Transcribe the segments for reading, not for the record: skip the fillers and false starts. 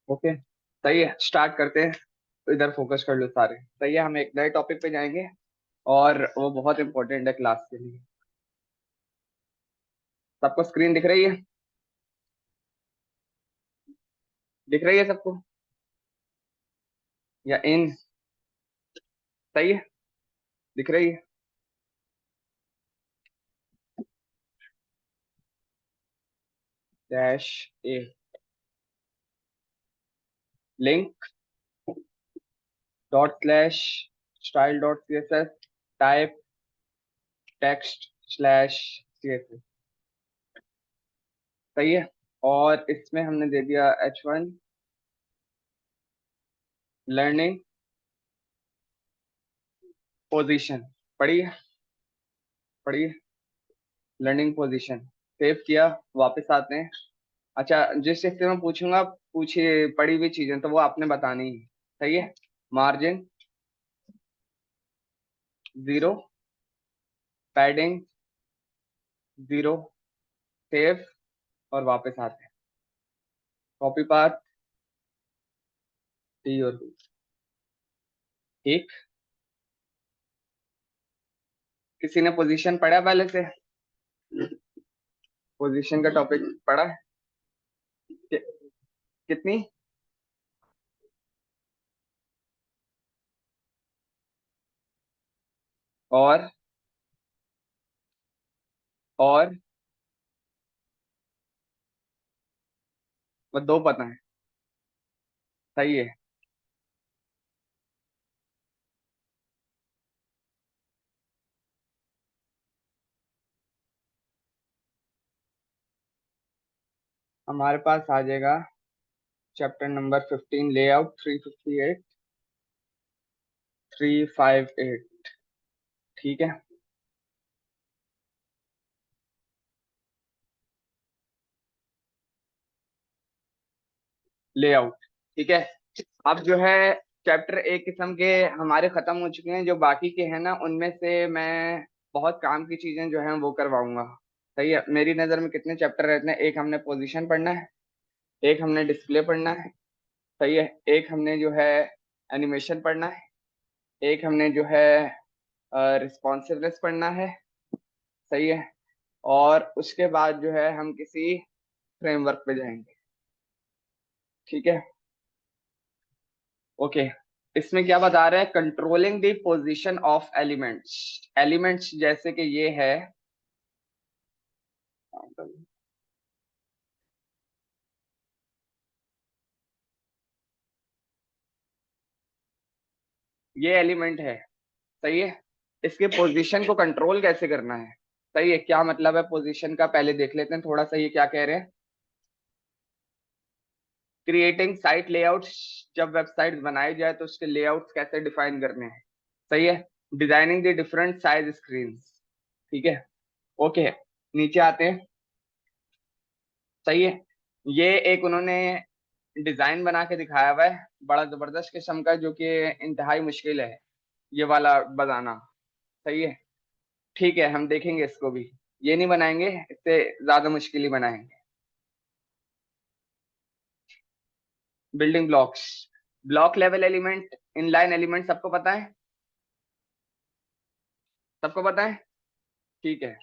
Okay, सही है, start करते हैं। तो इधर फोकस कर लो सारे। सही है, हम एक नए टॉपिक पे जाएंगे और वो बहुत इंपॉर्टेंट है क्लास के लिए। सबको स्क्रीन दिख रही है? दिख रही है सबको? या इन? सही है, दिख रही है। Dash A, link dot slash style dot C S S, type text slash C S S. सही है। और इसमें हमने दे दिया H1 लर्निंग पोजीशन। पढ़िए, पढ़िए। लर्निंग पोजीशन सेव किया। वापस आते हैं। अच्छा, जिस हिस्से में पूछूंगा पूछिए पढ़ी हुई चीजें तो वो आपने बतानी है। सही है। Margin zero, padding zero, save, और वापस आते हैं। कॉपी पाथ टी और बी। ठीक। किसी ने पोजीशन पढ़ा पहले से? पोजीशन का टॉपिक पढ़ा है? कि, कितनी? और और वो दो पता है। सही है। हमारे पास आ जाएगा चैप्टर नंबर 15 लेआउट 358, 358। ठीक है। लेआउट। ठीक है। अब जो है चैप्टर एक किस्म के हमारे खत्म हो चुके हैं। जो बाकी के हैं ना उनमें से मैं बहुत काम की चीजें जो हैं वो करवाऊंगा। सही है। मेरी नजर में कितने चैप्टर रहते हैं? एक हमने पोजीशन पढ़ना है, एक हमने डिस्प्ले पढ़ना है। सही है। एक हमने जो है एनिमेशन पढ़ना है, एक हमने जो है रिस्पॉन्सिवनेस पढ़ना है। सही है। और उसके बाद जो है हम किसी फ्रेमवर्क पे जाएंगे। ठीक है। ओके। इसमें क्या बता रहे हैं? Controlling the position of elements. Elements जैसे कि ये है, ये एलिमेंट है। सही है। इसके पोजीशन को कंट्रोल कैसे करना है? सही है। क्या मतलब है पोजीशन का, पहले देख लेते हैं थोड़ा सा ये क्या कह रहे हैं। क्रिएटिंग साइट लेआउट्स, जब वेबसाइट बनाई जाए तो उसके लेआउट्स कैसे डिफाइन करने हैं। सही है। Designing the different size screen. ठीक है। ओके। नीचे आते हैं। सही है। ये एक उन्होंने डिजाइन बना के दिखाया हुआ है बड़ा जबरदस्त किस्म का, जो कि इंतहाई मुश्किल है ये वाला बनाना। सही है। ठीक है, हम देखेंगे इसको भी। ये नहीं बनाएंगे, इससे ज्यादा मुश्किल ही बनाएंगे। Building blocks, block level element, inline element, सबको पता है? सबको पता है? ठीक है।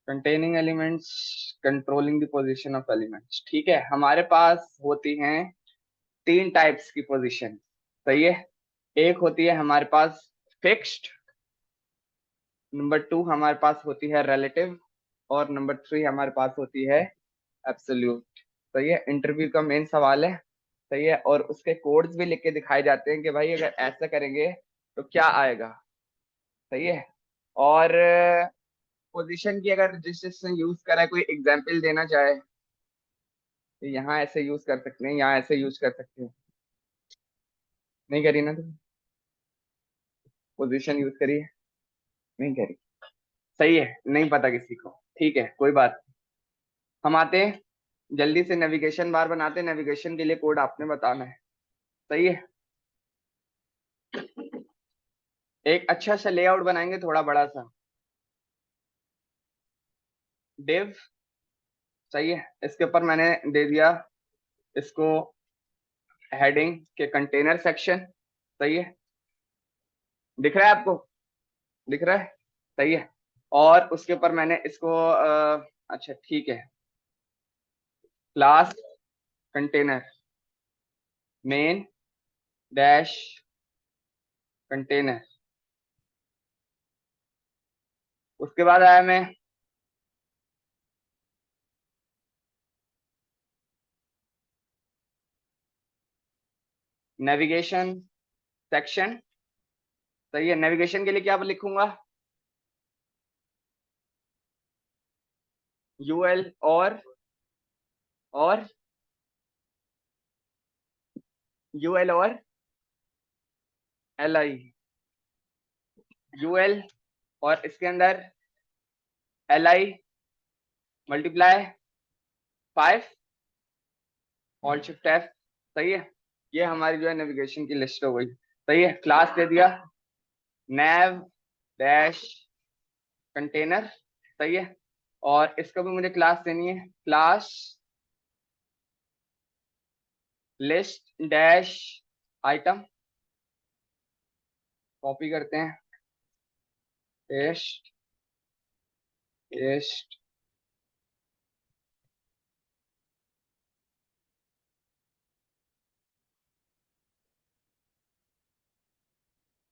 Containing elements, controlling the position of elements. ठीक है। हमारे पास होती हैं तीन टाइप्स की पोजीशन। सही है। एक होती है हमारे पास फिक्स्ड, नंबर टू हमारे पास होती है रिलेटिव, और नंबर थ्री हमारे पास होती है एब्सोल्यूट। सही है। इंटरव्यू का मेन सवाल है। सही है। और उसके कोड्स भी लिख के दिखाए जाते हैं कि भाई अगर ऐसा करेंगे तो क्या आएगा। सही है। और पोजीशन की अगर जिस जिसने यूज करा है कोई एग्जांपल देना चाहे तो यहाँ ऐसे यूज कर सकते हैं, यहाँ ऐसे यूज कर सकते हैं। नहीं करी ना तुम? पोजीशन यूज करी है? नहीं करी। सही है, नहीं पता किसी को। ठीक है, कोई बात। हम आते हैं जल्दी से नेविगेशन बार बनाते हैं। नेविगेशन के लिए कोड आपने बताना है। सही है। एक अच्छा सा लेआउट बनाएंगे, थोड़ा बड़ा सा डिव। सही है, इसके ऊपर मैंने दे दिया इसको हेडिंग के कंटेनर सेक्शन। सही है, दिख रहा है आपको? दिख रहा है? सही है। और उसके ऊपर मैंने इसको अच्छा ठीक है, class container main dash container. उसके बाद आया मैं नेविगेशन सेक्शन। सही है, नेविगेशन के लिए क्या लिखूंगा? यूएल और यूएल और एल आई। यूएल और इसके अंदर L I multiply 5 all shift F. सही है, ये हमारी जो है नेविगेशन की लिस्ट हो गई। सही है, क्लास दे दिया नेव डैश कंटेनर। सही है, और इसको भी मुझे क्लास देनी है, class list dash item. Copy करते हैं, paste paste.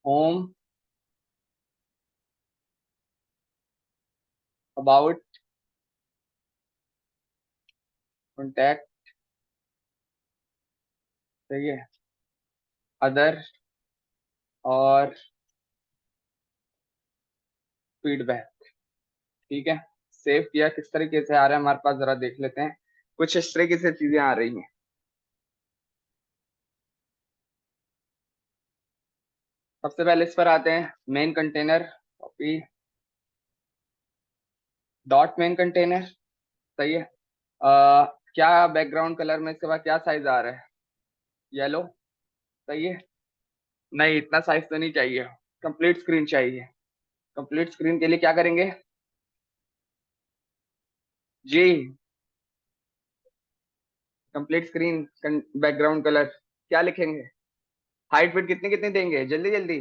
Home about contact. सही है, अदर और फीडबैक। ठीक है, सेव किया। किस तरीके से आ रहा है हमारे पास, जरा देख लेते हैं। कुछ इस तरीके से चीजें आ रही हैं। सबसे पहले इस पर आते हैं, main container copy dot main container. सही है, क्या बैकग्राउंड कलर में इसके बाद क्या साइज आ रहा है? येलो। सही है, नहीं इतना साइज तो नहीं चाहिए, कंप्लीट स्क्रीन चाहिए। कंप्लीट स्क्रीन के लिए क्या करेंगे जी? कंप्लीट स्क्रीन बैकग्राउंड कलर क्या लिखेंगे? हाइट विड्थ कितनी कितनी देंगे, जल्दी जल्दी।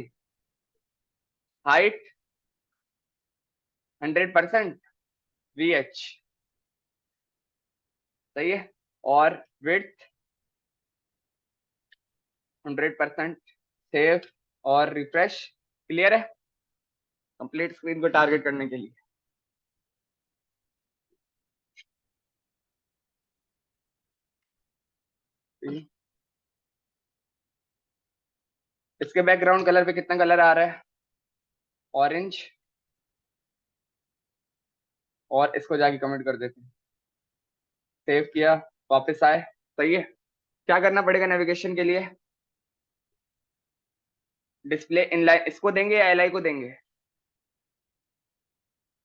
Height 100% VH। सही है, और विड्थ 100%। सेव और रिफ्रेश। क्लियर है, कंप्लीट स्क्रीन को टारगेट करने के लिए। इसके बैकग्राउंड कलर पे कितना कलर आ रहा है? ऑरेंज। और इसको जाके कमेंट कर देते हैं। सेव किया, वापस आए। सही है, क्या करना पड़ेगा नेविगेशन के लिए? डिस्प्ले इनलाइन इसको देंगे या एलआई को देंगे?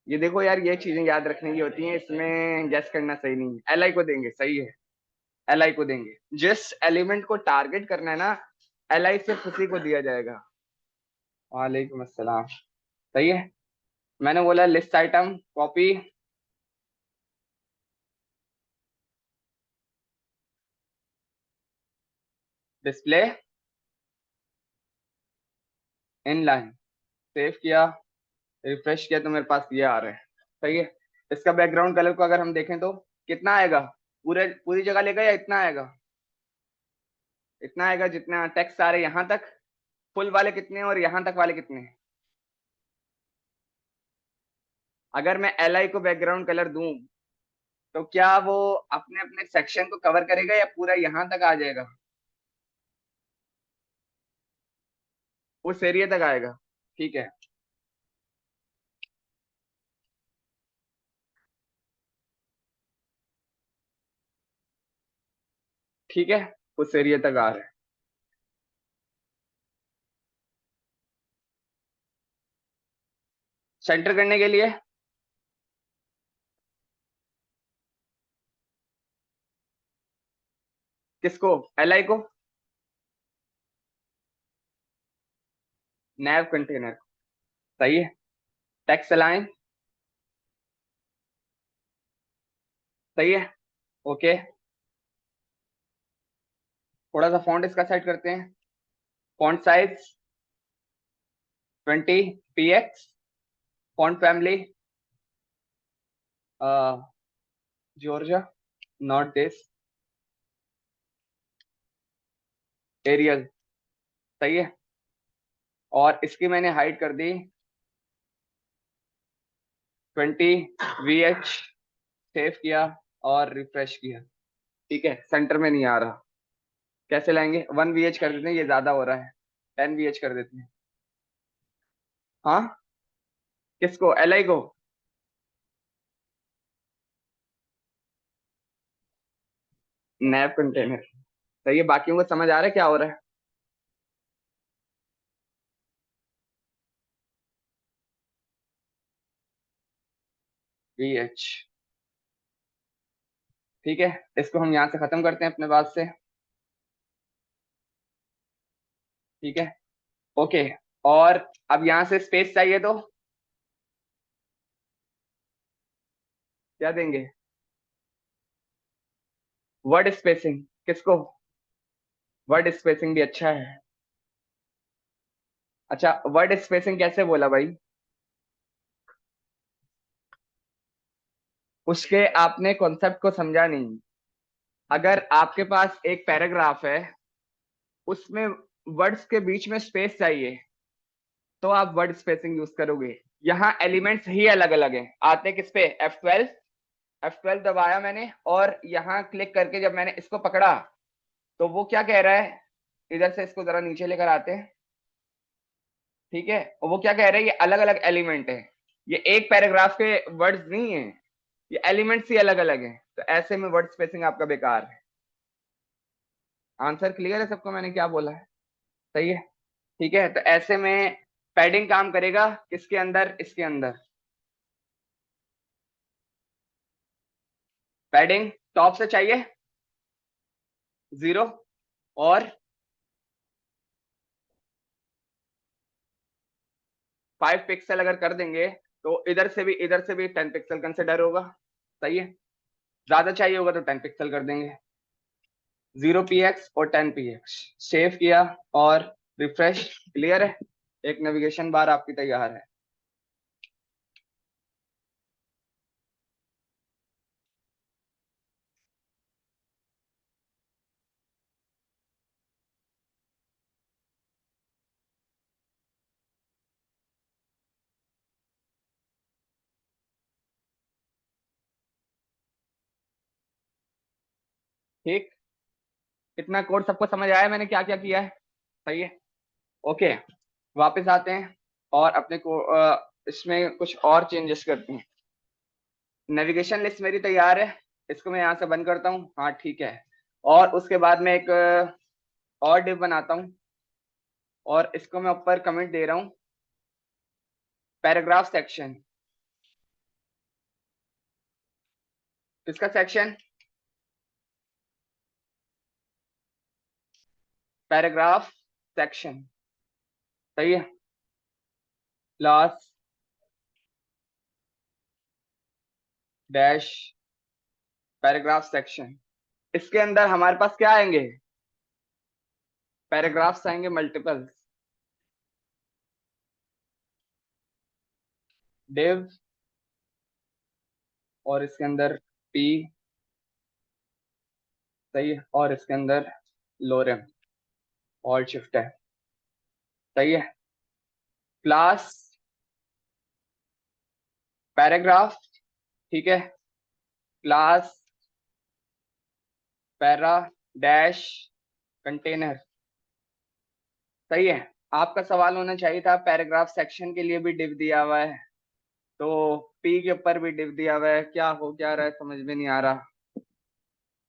ये देखो यार, ये चीजें याद रखने की होती हैं, इसमें गैस करना सही नहीं है। एलआई को देंगे, सही है, एलआई को देंगे। जिस एलिमेंट को टारगेट करना है ना, एलआई सिर्फ उसी को दिया जाएगा। वालेकुम अस्सलाम। सही है, मैंने बोला list item copy display inline. Save किया, रिफ्रेश किया तो मेरे पास ये आ रहा है। सही है, इसका बैकग्राउंड कलर को अगर हम देखें तो कितना आएगा? पूरे पूरी जगह लेगा या इतना आएगा? इतना आएगा जितना टेक्स्ट आ रहे यहाँ तक। फुल वाले कितने हैं और यहाँ तक वाले कितने हैं? अगर मैं एल आई को बैकग्राउंड कलर दूं तो क्या वो अपने अपने सेक्शन को कवर करेगा या पूरा यहाँ तक आ जाएगा? उस एरिया तक आएगा। ठीक है, ठीक है, उस एरिया तक आ रहा है। सेंटर करने के लिए किसको? एल आई को। नैव कंटेनर। सही है। Text align. सही है। ओके। थोड़ा सा फॉन्ट इसका सेट करते हैं। Font size 20 px। Font family Georgia, not this, Arial. सही है। और इसकी मैंने हाइट कर दी 20 VH। सेव किया और रिफ्रेश किया। ठीक है, सेंटर में नहीं आ रहा। कैसे लाएंगे? 1 VH कर देते हैं, ये ज्यादा हो रहा है। 10 VH कर देते हैं। हाँ, किसको? LI को? नैव कंटेनर। सही है। बाकियों को समझ आ रहा है क्या हो रहा है? VH। ठीक है, इसको हम यहाँ से खत्म करते हैं अपने पास से। ठीक है। ओके। और अब यहाँ से स्पेस चाहिए तो क्या देंगे? Word spacing. किसको? वर्ड स्पेसिंग भी अच्छा है। अच्छा, वर्ड स्पेसिंग कैसे बोला भाई? उसके आपने कॉन्सेप्ट को समझा नहीं। अगर आपके पास एक पैराग्राफ है, उसमें वर्ड्स के बीच में स्पेस चाहिए, तो आप वर्ड स्पेसिंग यूज करोगे। यहाँ एलिमेंट्स ही अलग अलग हैं। आते किस पे? F12 दबाया मैंने, और यहाँ क्लिक करके जब मैंने इसको पकड़ा, तो वो क्या कह रहा है? इधर से इसको जरा नीचे लेकर आते हैं। ठीक है, और वो क्या कह रहा है? ये अलग अलग एलिमेंट है, ये एक पैराग्राफ के वर्ड्स नहीं है, ये एलिमेंट्स ही अलग अलग हैं। तो ऐसे में वर्ड स्पेसिंग आपका बेकार है। आंसर क्लियर है सबको मैंने क्या बोला है? सही है। ठीक है, तो ऐसे में पैडिंग काम करेगा किसके अंदर? इसके अंदर। पैडिंग टॉप से चाहिए 0, और 5 पिक्सल अगर कर देंगे, तो इधर से भी 10 पिक्सल कंसिडर होगा। सही है। ज्यादा चाहिए होगा तो 10 पिक्सल कर देंगे। 0 px और 10 px। सेव किया और रिफ्रेश। क्लियर है? एक नेविगेशन बार आपकी तैयार है। ठीक। इतना कोड सबको समझ आया मैंने क्या क्या किया है? सही है। ओके, वापस आते हैं और अपने को इसमें कुछ और चेंजेस करते हैं। नेविगेशन लिस्ट मेरी तैयार है, इसको मैं यहाँ से बंद करता हूँ। हाँ ठीक है। और उसके बाद में एक और डिव बनाता हूँ, और इसको मैं ऊपर कमेंट दे रहा हूँ, पैराग्राफ सेक्शन। किसका सेक्शन? Paragraph section. सही है। Class dash paragraph section. इसके अंदर हमारे पास क्या आएंगे? पैराग्राफ्स आएंगे मल्टीपल। डिव, और इसके अंदर पी। सही है। और इसके अंदर लोरेम, ऑल्ट शिफ्ट है। सही है। Class paragraph. ठीक है। Class para dash container. सही है। आपका सवाल होना चाहिए था पैराग्राफ सेक्शन के लिए भी डिव दिया हुआ है, तो पी के ऊपर भी डिव दिया हुआ है, क्या हो क्या रहा है समझ में नहीं आ रहा।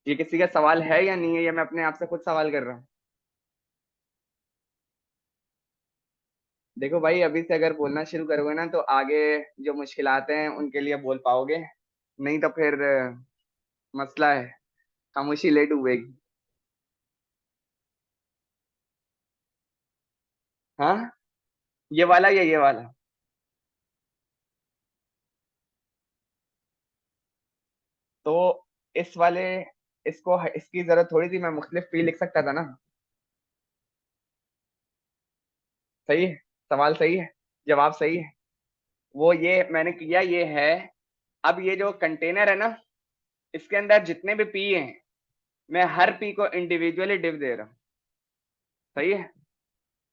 ये किसी का सवाल है या नहीं है, ये मैं अपने आप से खुद सवाल कर रहा हूँ। देखो भाई, अभी से अगर बोलना शुरू करोगे ना, तो आगे जो मुश्किलातें हैं उनके लिए बोल पाओगे, नहीं तो फिर मसला है, खामोशी लेट डूबेगी। हाँ। ये वाला या ये वाला? तो इस वाले, इसको इसकी जरूरत थोड़ी थी, मैं मुख्तलिफ पी लिख सकता था ना। सही है, सवाल सही है, जवाब सही है। वो ये मैंने किया ये है। अब ये जो कंटेनर है ना, इसके अंदर जितने भी पी हैं, मैं हर पी को इंडिविजुअली डिव दे रहा हूँ। सही है,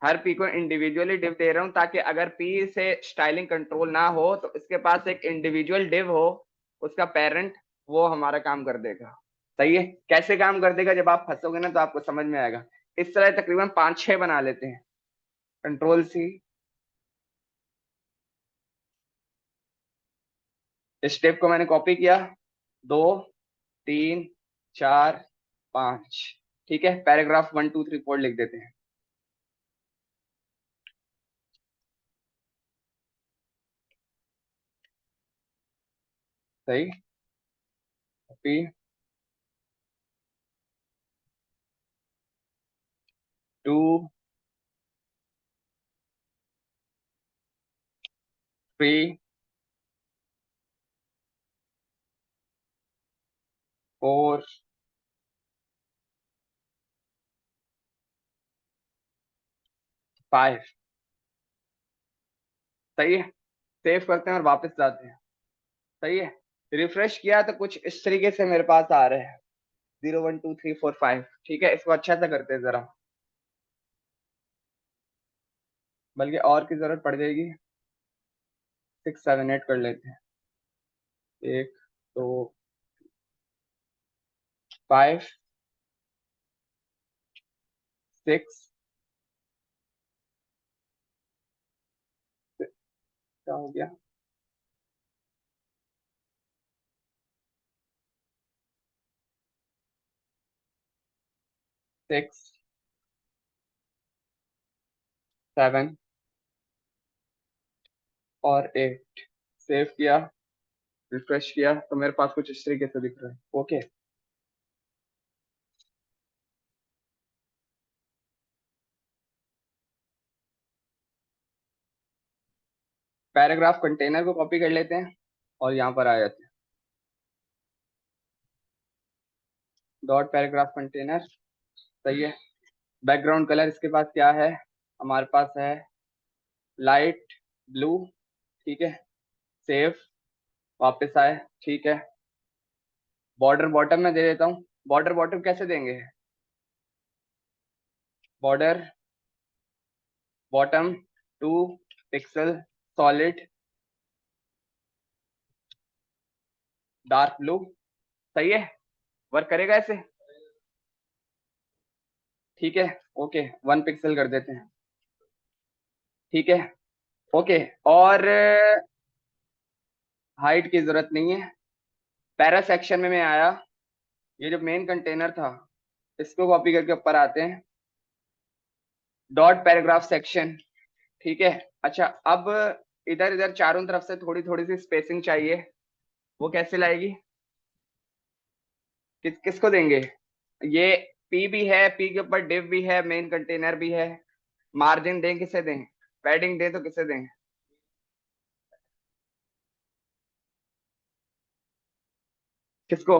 हर पी को इंडिविजुअली डिव दे रहा हूँ, ताकि अगर पी से स्टाइलिंग कंट्रोल ना हो तो इसके पास एक इंडिविजुअल डिव हो, उसका पेरेंट, वो हमारा काम कर देगा। सही है, कैसे काम कर देगा जब आप फंसोगे ना तो आपको समझ में आएगा। इस तरह तकरीबन 5-6 बना लेते हैं। Control C। इस स्टेप को मैंने कॉपी किया। 2, 3, 4, 5। ठीक है, पैराग्राफ 1, 2, 3, 4 लिख देते हैं। सही, कॉपी। 2, 3, 4, 5। सही है, सेव करते हैं और वापस जाते हैं। सही है, रिफ्रेश किया तो कुछ इस तरीके से मेरे पास आ रहे हैं, 0, 1, 2, 3, 4, 5। ठीक है, इसको अच्छा सा करते हैं जरा, बल्कि और की जरूरत पड़ जाएगी। 6, 7, 8 कर लेते हैं। 1, 2, 5, 6। क्या हो गया? 6, 7 और 8। सेव किया, रिफ्रेश किया तो मेरे पास कुछ इस तरीके से दिख रहा है। ओके, पैराग्राफ कंटेनर को कॉपी कर लेते हैं और यहाँ पर आ जाते हैं। Dot paragraph container. सही है, बैकग्राउंड कलर इसके पास क्या है? हमारे पास है लाइट ब्लू। ठीक है, सेव, वापस आए। ठीक है, बॉर्डर बॉटम में दे देता हूँ। बॉर्डर बॉटम कैसे देंगे? Border bottom 2 pixel solid dark blue. सही है, वर्क करेगा ऐसे? ठीक है, ओके, 1 पिक्सल कर देते हैं। ठीक है, ओके। और हाइट की जरूरत नहीं है। पैरा सेक्शन में मैं आया, ये जो मेन कंटेनर था, इसको कॉपी करके ऊपर आते हैं। Dot paragraph section. ठीक है, अच्छा, अब इधर इधर चारों तरफ से थोड़ी थोड़ी सी स्पेसिंग चाहिए। वो कैसे लाएगी? किसको देंगे? ये पी भी है, पी के ऊपर डिव भी है, मेन कंटेनर भी है। मार्जिन दें किसे दें? पैडिंग दें तो किसे दें? किसको?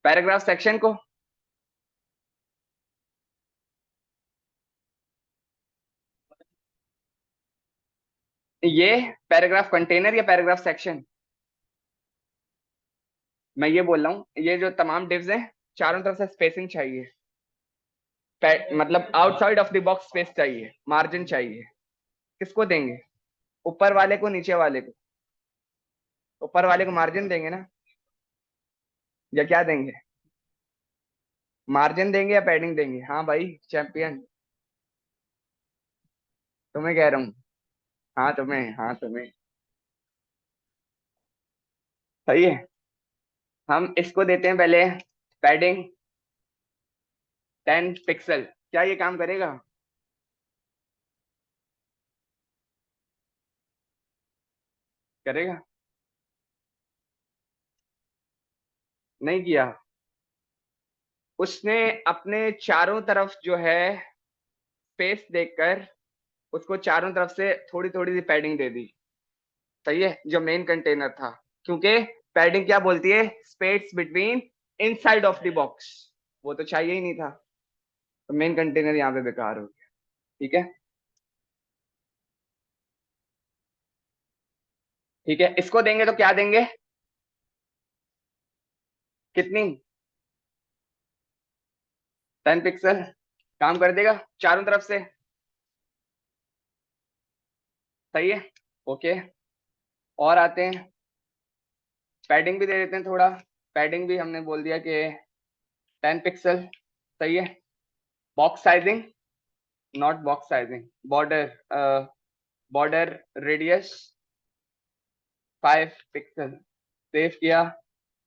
पैराग्राफ सेक्शन को। ये पैराग्राफ कंटेनर या पैराग्राफ सेक्शन? मैं ये बोल रहा हूँ, ये जो तमाम डिव्स हैं, चारों तरफ से स्पेसिंग चाहिए। मतलब outside of the box space चाहिए, मार्जिन चाहिए। किसको देंगे? ऊपर वाले को, नीचे वाले को? ऊपर वाले को मार्जिन देंगे ना, या क्या देंगे? मार्जिन देंगे या पैडिंग देंगे? हाँ भाई चैंपियन, तुम्हें कह रहा हूँ। हाँ तुम्हें, हाँ तुम्हें। सही है, हम इसको देते हैं पहले पैडिंग 10 पिक्सल। क्या ये काम करेगा? करेगा? नहीं किया। उसने अपने चारों तरफ जो है स्पेस देखकर उसको चारों तरफ से थोड़ी थोड़ी सी पैडिंग दे दी, सही है, जो मेन कंटेनर था, क्योंकि पैडिंग क्या बोलती है, space between inside of the box, वो तो चाहिए ही नहीं था, तो मेन कंटेनर यहाँ पे बेकार हो गया। ठीक है, ठीक है, इसको देंगे तो क्या देंगे, कितनी, 10 पिक्सल, काम कर देगा चारों तरफ से, सही है, ओके। और आते हैं, पैडिंग भी दे देते हैं थोड़ा, पैडिंग भी हमने बोल दिया कि 10 पिक्सल, सही है। Box sizing, not box sizing, border, border radius 5 pixel, save किया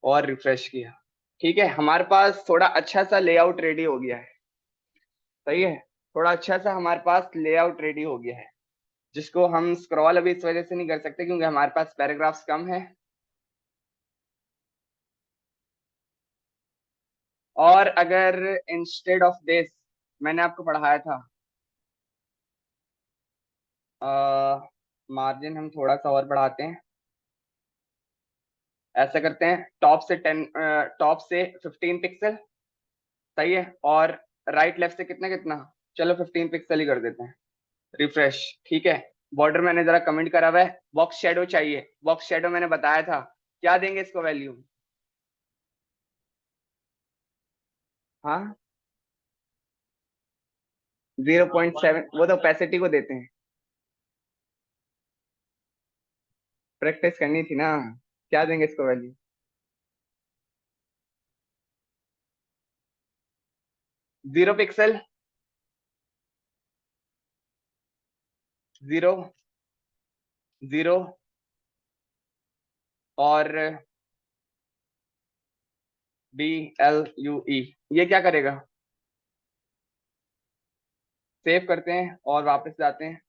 और रिफ्रेश किया। ठीक है, हमारे पास थोड़ा अच्छा सा लेआउट रेडी हो गया है, सही है, थोड़ा अच्छा सा हमारे पास लेआउट रेडी हो गया है, जिसको हम स्क्रॉल अभी इस वजह से नहीं कर सकते क्योंकि हमारे पास पैराग्राफ्स कम है। और अगर इंस्टेड ऑफ दिस, मैंने आपको पढ़ाया था, मार्जिन हम थोड़ा सा और बढ़ाते हैं, ऐसा करते हैं, टॉप से 15 पिक्सल, सही है, और राइट लेफ्ट से कितना कितना, चलो 15 पिक्सल ही कर देते हैं, रिफ्रेश। ठीक है, बॉर्डर मैंने जरा कमेंट करा हुआ है, बॉक्स शेडो चाहिए, बॉक्स शेडो मैंने बताया था, क्या देंगे इसको वैल्यू, हाँ 0.7, वो तो पैसिटी को देते हैं, प्रैक्टिस करनी थी ना, क्या देंगे इसको वैल्यू, 0 पिक्सल, 0, 0, और BLUE, ये क्या करेगा, सेव करते हैं और वापस जाते हैं,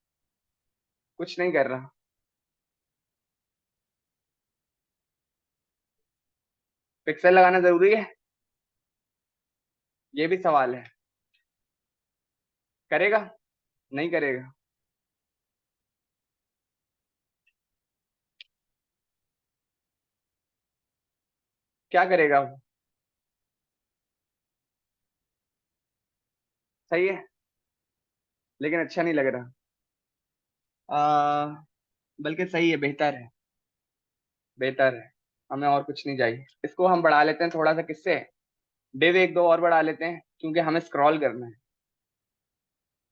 कुछ नहीं कर रहा, पिक्सल लगाना जरूरी है, ये भी सवाल है, करेगा, नहीं करेगा, क्या करेगा वो, सही है, लेकिन अच्छा नहीं लग रहा, बल्कि सही है, बेहतर है, बेहतर है, हमें और कुछ नहीं चाहिए, इसको हम बढ़ा लेते हैं थोड़ा सा, किससे, डिव एक दो और बढ़ा लेते हैं क्योंकि हमें स्क्रॉल करना है,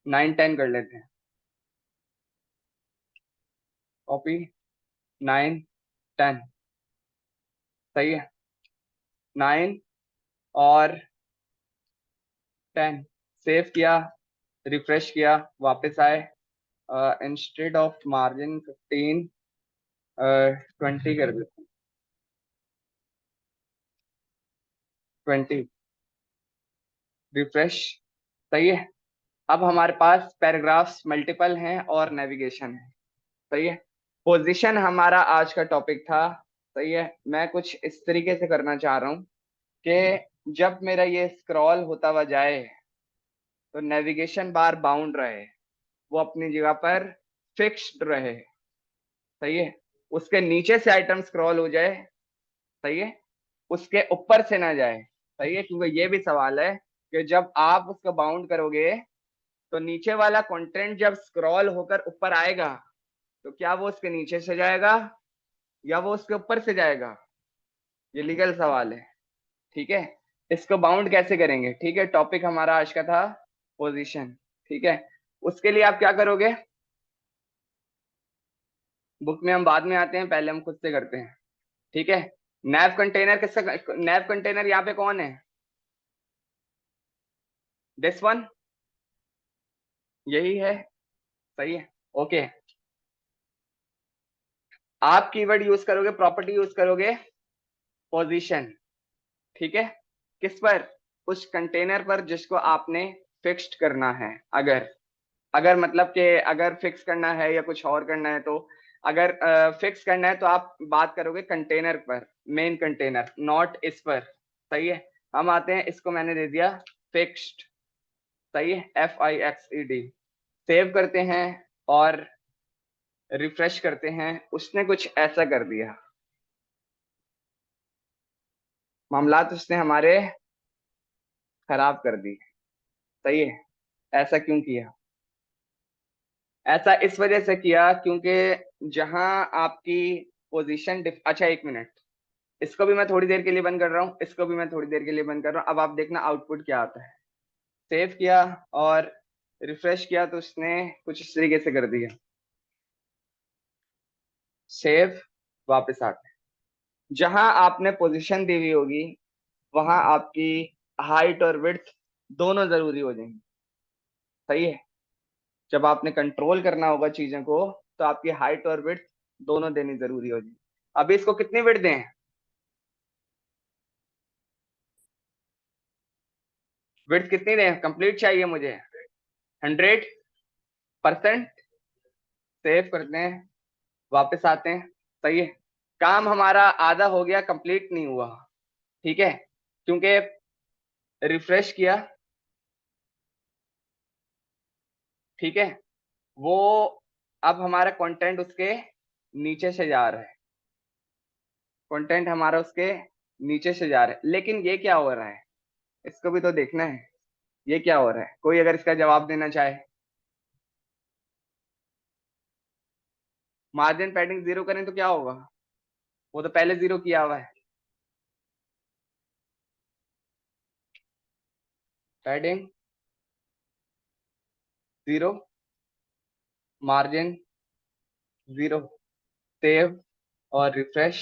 9 10 कर लेते हैं, कॉपी, 9 10, सही है, 9 और 10, सेव किया, रिफ्रेश किया, वापस आए, इंस्टेड ऑफ मार्जिन 15, 20 कर देते हैं, 20, रिफ्रेश, सही है। अब हमारे पास पैराग्राफ्स मल्टीपल हैं और नेविगेशन है, सही है, पोजीशन हमारा आज का टॉपिक था, सही है, मैं कुछ इस तरीके से करना चाह रहा हूँ कि जब मेरा ये स्क्रॉल होता हुआ जाए तो नेविगेशन बार बाउंड रहे, वो अपनी जगह पर फिक्स्ड रहे, सही है, उसके नीचे से आइटम स्क्रॉल हो जाए, सही है, उसके ऊपर से ना जाए, सही है, क्योंकि ये भी सवाल है कि जब आप उसको बाउंड करोगे तो नीचे वाला कंटेंट जब स्क्रॉल होकर ऊपर आएगा तो क्या वो उसके नीचे से जाएगा या वो उसके ऊपर से जाएगा, ये लीगल सवाल है, ठीक है, इसको बाउंड कैसे करेंगे, ठीक है, टॉपिक हमारा आज का था पोजीशन, ठीक है, उसके लिए आप क्या करोगे, बुक में हम बाद में आते हैं, पहले हम खुद से करते हैं, ठीक है। नैव कंटेनर किसका, नैव कंटेनर यहाँ पे कौन है, दिस वन, यही है, सही है, ओके। आप कीवर्ड यूज करोगे, प्रॉपर्टी यूज करोगे, पोजीशन, ठीक है, किस पर, उस कंटेनर पर जिसको आपने फिक्स्ड करना है, अगर अगर मतलब कि अगर फिक्स करना है या कुछ और करना है, तो अगर फिक्स करना है तो आप बात करोगे कंटेनर पर, मेन कंटेनर, नॉट इस पर, सही है। हम आते हैं, इसको मैंने दे दिया फिक्स्ड, सही है, FIXED, सेव करते हैं और रिफ्रेश करते हैं, उसने कुछ ऐसा कर दिया, मामलात उसने हमारे खराब कर दी। सही है। ऐसा क्यों किया? ऐसा इस वजह से किया क्योंकि जहां आपकी पोजीशन अच्छा, एक मिनट, इसको भी मैं थोड़ी देर के लिए बंद कर रहा हूँ, इसको भी मैं थोड़ी देर के लिए बंद कर रहा हूँ। अब आप देखना आउटपुट क्या आता है। सेव किया और रिफ्रेश किया तो उसने कुछ इस तरीके से कर दिया। सेव, वापस आते हैं। जहां आपने पोजीशन दी हुई होगी वहां आपकी हाइट और विड्थ दोनों जरूरी हो जाएंगी। सही है। जब आपने कंट्रोल करना होगा चीजों को तो आपकी हाइट और विड्थ दोनों देनी जरूरी हो जाएगी। अभी इसको कितनी विड्थ दें? विड्थ कितनी दें? कंप्लीट चाहिए मुझे 100%। सेव करते हैं, वापस आते हैं। सही है। काम हमारा आधा हो गया, कंप्लीट नहीं हुआ। ठीक है। क्योंकि रिफ्रेश किया, ठीक है, वो अब हमारा कंटेंट उसके नीचे से जा रहा है। कंटेंट हमारा उसके नीचे से जा रहा है, लेकिन ये क्या हो रहा है, इसको भी तो देखना है। ये क्या हो रहा है? कोई अगर इसका जवाब देना चाहे। मार्जिन पैडिंग जीरो करें तो क्या होगा? वो तो पहले जीरो किया हुआ है। Padding zero, margin zero. Save और रिफ्रेश,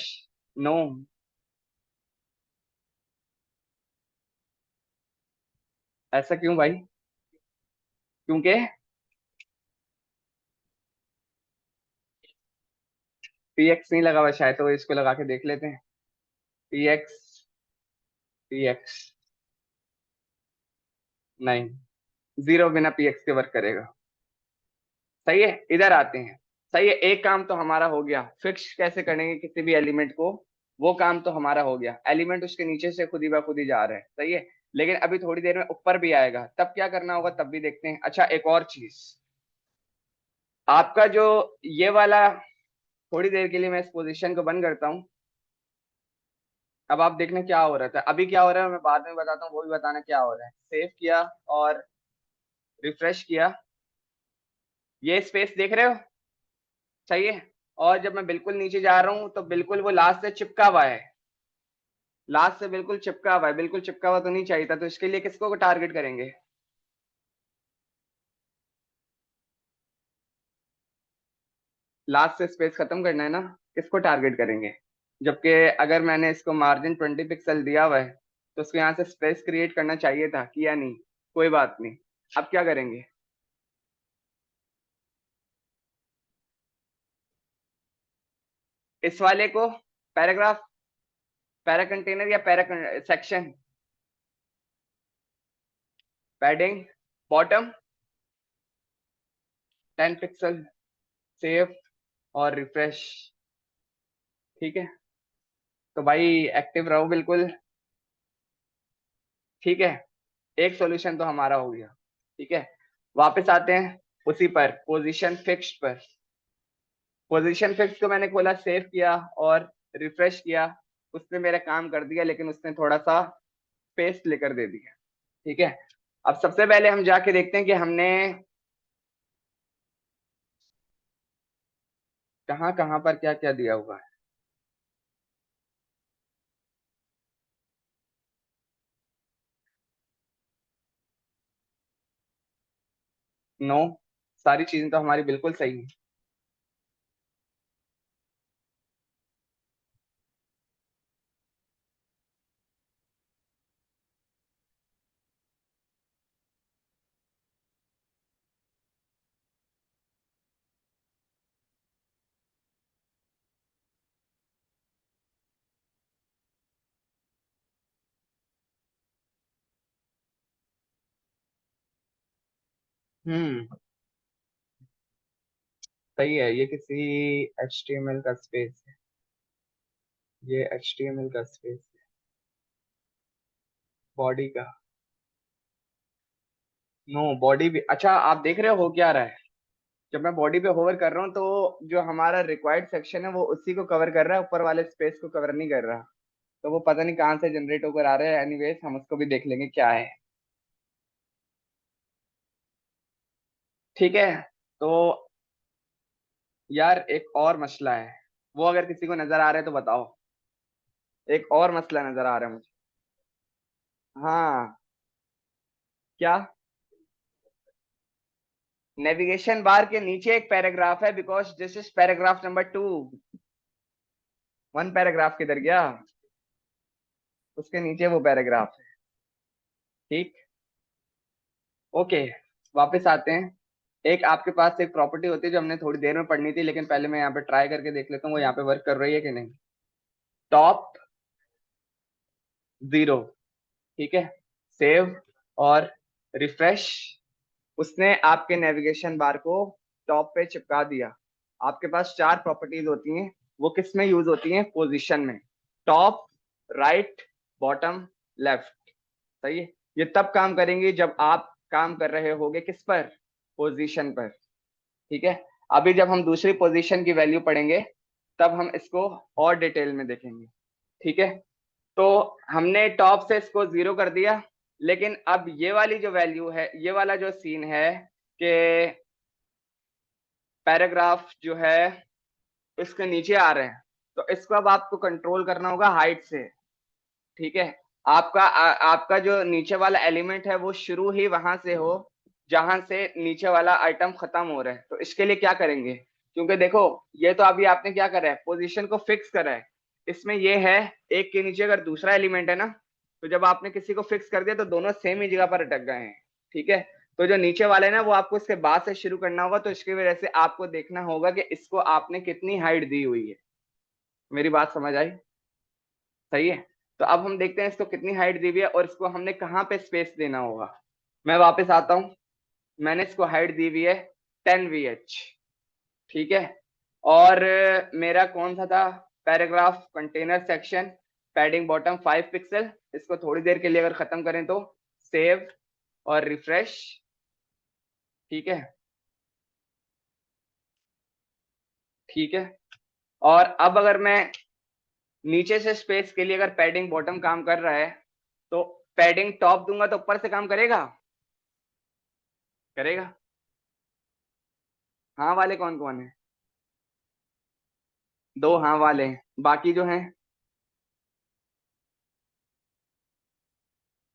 नो। ऐसा क्यों भाई? क्योंकि पी एक्स नहीं लगा हुआ शायद, तो इसको लगा के देख लेते हैं। पी एक्स, पी एक्स, नहीं, जीरो बिना पी एक्स के वर्क करेगा। सही है। इधर आते हैं। सही है, एक काम तो हमारा हो गया, फिक्स कैसे करेंगे किसी भी एलिमेंट को, वो काम तो हमारा हो गया। एलिमेंट उसके नीचे से खुद ही ब खुद ही जा रहा है। सही है। लेकिन अभी थोड़ी देर में ऊपर भी आएगा, तब क्या करना होगा तब भी देखते हैं। अच्छा, एक और चीज, आपका जो ये वाला, थोड़ी देर के लिए मैं इस पोजीशन को बंद करता हूँ। अब आप देखना क्या हो रहा था, अभी क्या हो रहा है मैं बाद में बताता हूँ, वो भी बताना क्या हो रहा है। सेव किया और रिफ्रेश किया, ये स्पेस देख रहे हो? चाहिए। और जब मैं बिल्कुल नीचे जा रहा हूँ तो बिल्कुल वो लास्ट से चिपका हुआ है, लास्ट से बिल्कुल चिपका हुआ है। बिल्कुल चिपका हुआ तो नहीं चाहिए था, तो इसके लिए किसको टारगेट करेंगे? लास्ट से स्पेस खत्म करना है ना, किसको टारगेट करेंगे? जबकि अगर मैंने इसको मार्जिन 20 पिक्सल दिया हुआ है तो उसको यहाँ से स्पेस क्रिएट करना चाहिए था, किया नहीं। कोई बात नहीं। अब क्या करेंगे? इस वाले को पैराग्राफ, पैरा कंटेनर या para section, padding bottom 10 pixel. Save और रिफ्रेश। ठीक है। तो भाई एक्टिव रहो बिल्कुल। ठीक है। एक सॉल्यूशन तो हमारा हो गया। ठीक है। वापस आते हैं उसी पर, पोजीशन फिक्स्ड पर। पोजीशन फिक्स को मैंने खोला, सेव किया और रिफ्रेश किया, उसने मेरा काम कर दिया, लेकिन उसने थोड़ा सा स्पेस लेकर दे दिया। ठीक है। अब सबसे पहले हम जाके देखते हैं कि हमने कहाँ कहाँ पर क्या क्या दिया हुआ है। नो, सारी चीजें तो हमारी बिल्कुल सही है। हम्म। सही है, ये किसी HTML का स्पेस है, ये HTML का स्पेस है, बॉडी का। नो, बॉडी भी अच्छा, आप देख रहे हो क्या रहा है? जब मैं बॉडी पे होवर कर रहा हूँ तो जो हमारा रिक्वायर्ड सेक्शन है वो उसी को कवर कर रहा है, ऊपर वाले स्पेस को कवर नहीं कर रहा। तो वो पता नहीं कहाँ से जनरेट होकर आ रहे हैं, एनीवेज हम उसको भी देख लेंगे क्या है। ठीक है। तो यार एक और मसला है, वो अगर किसी को नजर आ रहा है तो बताओ। एक और मसला नजर आ रहा है मुझे। हाँ। क्या? नेविगेशन बार के नीचे एक पैराग्राफ है, because this is paragraph number 2। One paragraph किधर गया? उसके नीचे वो पैराग्राफ है। ठीक। ओके। वापस आते हैं। एक आपके पास एक प्रॉपर्टी होती है जो हमने थोड़ी देर में पढ़नी थी, लेकिन पहले मैं यहाँ पे ट्राई करके देख लेता हूँ वो यहाँ पे वर्क कर रही है कि नहीं। Top zero. ठीक है। सेव और रिफ्रेश। उसने आपके नेविगेशन बार को टॉप पे चिपका दिया। आपके पास चार प्रॉपर्टीज होती हैं, वो किस में यूज होती हैं? पोजीशन में। Top, right, bottom, left. सही है। ये तब काम करेंगे जब आप काम कर रहे होगे किस पर? पोजीशन पर। ठीक है। अभी जब हम दूसरी पोजीशन की वैल्यू पढ़ेंगे तब हम इसको और डिटेल में देखेंगे। ठीक है। तो हमने टॉप से इसको जीरो कर दिया, लेकिन अब ये वाली जो वैल्यू है, ये वाला जो सीन है कि पैराग्राफ जो है इसके नीचे आ रहे हैं, तो इसको अब आपको कंट्रोल करना होगा हाइट से। ठीक है। आपका जो नीचे वाला एलिमेंट है वो शुरू ही वहां से हो जहां से नीचे वाला आइटम खत्म हो रहा है। तो इसके लिए क्या करेंगे? क्योंकि देखो, ये तो अभी आपने क्या करा है, पोजीशन को फिक्स करा है। इसमें ये है, एक के नीचे अगर दूसरा एलिमेंट है ना, तो जब आपने किसी को फिक्स कर दिया तो दोनों सेम ही जगह पर अटक गए हैं। ठीक है। तो जो नीचे वाले है ना, वो आपको इसके बाद से शुरू करना होगा, तो इसकी वजह से आपको देखना होगा कि इसको आपने कितनी हाइट दी हुई है। मेरी बात समझ आई? सही है। तो अब हम देखते हैं इसको कितनी हाइट दी हुई है और इसको हमने कहाँ पे स्पेस देना होगा। मैं वापस आता हूँ। मैंने इसको हाइट दी हुई है 10 VH। ठीक है। और मेरा कौन सा था? Paragraph container section, padding bottom 5 pixel. इसको थोड़ी देर के लिए अगर खत्म करें तो सेव और रिफ्रेश। ठीक है। ठीक है। और अब अगर मैं नीचे से स्पेस के लिए अगर पैडिंग बॉटम काम कर रहा है, तो पैडिंग टॉप दूंगा तो ऊपर से काम करेगा? करेगा। हाँ वाले कौन कौन है? दो हाँ वाले हैं, बाकी जो हैं?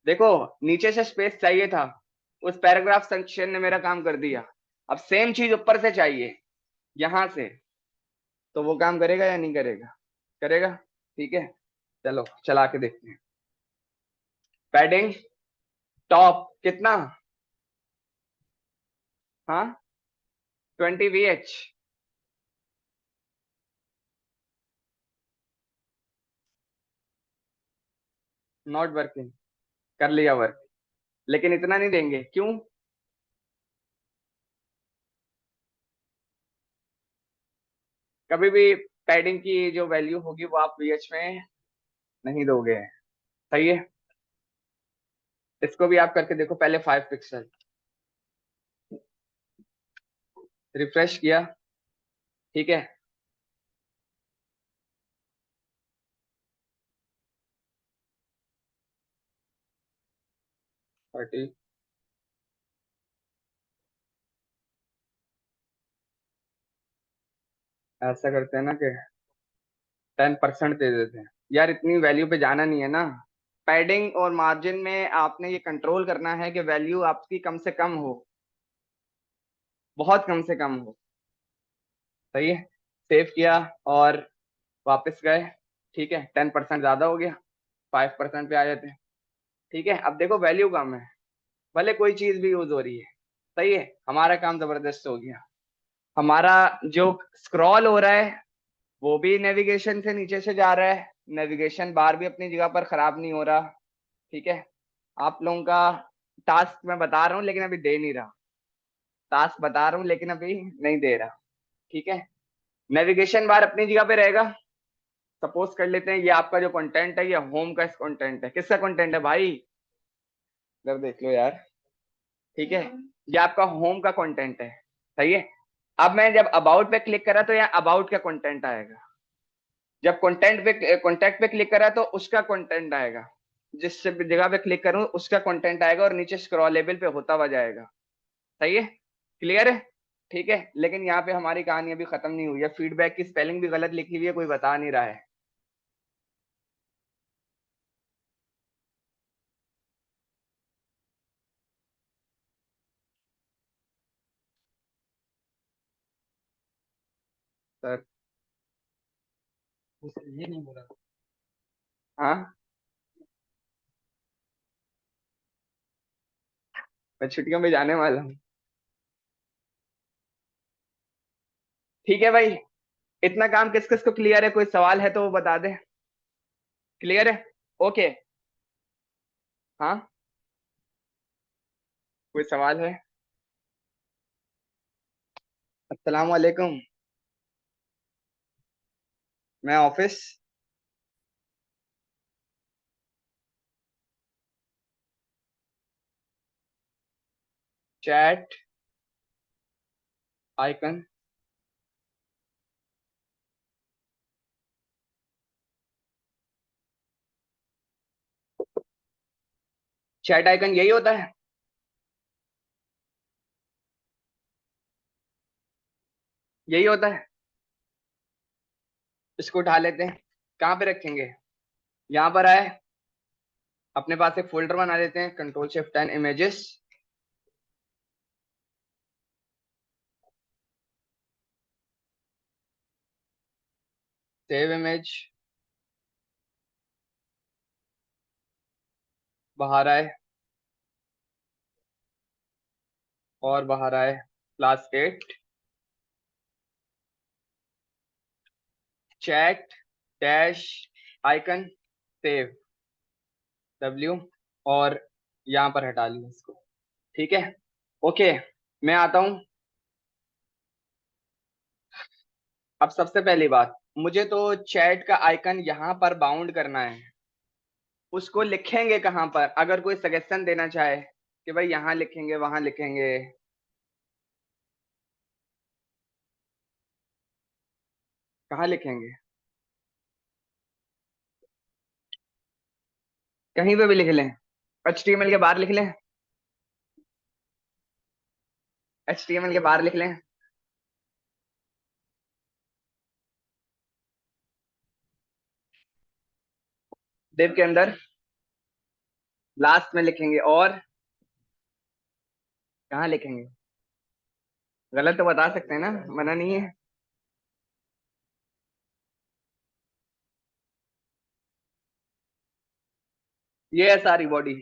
देखो, नीचे से स्पेस चाहिए था, उस पैराग्राफ सेक्शन ने मेरा काम कर दिया। अब सेम चीज ऊपर से चाहिए, यहां से। तो वो काम करेगा या नहीं करेगा? करेगा। ठीक है। चलो चला के देखते हैं। पैडिंग टॉप कितना? हाँ, 20 VH। Not working. कर लिया वर्क, लेकिन इतना नहीं देंगे, क्यों? कभी भी पैडिंग की जो वैल्यू होगी वो आप VH में नहीं दोगे। सही है। इसको भी आप करके देखो, पहले 5 पिक्सल। रिफ्रेश किया। ठीक है। 30। ऐसा करते हैं ना कि 10% दे देते हैं। यार इतनी वैल्यू पे जाना नहीं है ना। पैडिंग और मार्जिन में आपने ये कंट्रोल करना है कि वैल्यू आपकी कम से कम हो, बहुत कम से कम हो। सही है। सेव किया और वापस गए। ठीक है, 10% ज्यादा हो गया, 5% पे आ जाते हैं। ठीक है। अब देखो वैल्यू कम है, भले कोई चीज भी यूज हो रही है। सही है। हमारा काम जबरदस्त हो गया। हमारा जो स्क्रॉल हो रहा है वो भी नेविगेशन से नीचे से जा रहा है, नेविगेशन बार भी अपनी जगह पर खराब नहीं हो रहा। ठीक है। आप लोगों का टास्क मैं बता रहा हूँ लेकिन अभी दे नहीं रहा। टास्क बता रहा हूँ लेकिन अभी नहीं दे रहा। ठीक है। नेविगेशन बार अपनी जगह पे रहेगा। सपोज कर लेते हैं ये आपका जो कंटेंट है ये होम का कंटेंट है। किसका कंटेंट है भाई? इधर देख लो यार। ठीक है। ये आपका होम का कंटेंट है। सही है। अब मैं जब अबाउट पे क्लिक करा तो यहाँ अबाउट का कंटेंट आएगा, जब कॉन्टैक्ट पे क्लिक करा तो उसका कंटेंट आएगा, जिस जगह पे क्लिक करूं उसका कंटेंट आएगा और नीचे स्क्रॉलेबल पे होता हुआ जाएगा। सही है, क्लियर है? ठीक है, लेकिन यहाँ पे हमारी कहानी अभी खत्म नहीं हुई है, फीडबैक की स्पेलिंग भी गलत लिखी हुई है, कोई बता नहीं रहा है। सर ये नहीं बोला। हाँ, मैं छुट्टियों में जाने वाला हूँ। ठीक है भाई, इतना काम किस किस को क्लियर है? कोई सवाल है तो वो बता दे। क्लियर है? ओके। हाँ, कोई सवाल है? अस्सलाम वालेकुम। मैं office. Chat icon. Chat icon यही होता है? यही होता है? इसको उठा लेते हैं, कहाँ पे रखेंगे? यहाँ पर आए, अपने पास एक फोल्डर बना लेते हैं, Ctrl+Shift+N इमेजेस। Save image. बाहर आए, और बाहर आए, class 8, chat dash icon, save, W, और यहाँ पर हटा लिया इसको। ठीक है, ओके। मैं आता हूँ। अब सबसे पहली बात, मुझे तो चैट का आइकन यहाँ पर बाउंड करना है। उसको लिखेंगे कहाँ पर? अगर कोई सजेशन देना चाहे कि भाई यहाँ लिखेंगे वहां लिखेंगे। कहाँ लिखेंगे? कहीं पे भी लिख लें? HTML के बाहर लिख लें? HTML के बाहर लिख लें? div के अंदर लास्ट में लिखेंगे, और कहाँ लिखेंगे? गलत तो बता सकते हैं ना, मना नहीं है। ये है सारी बॉडी।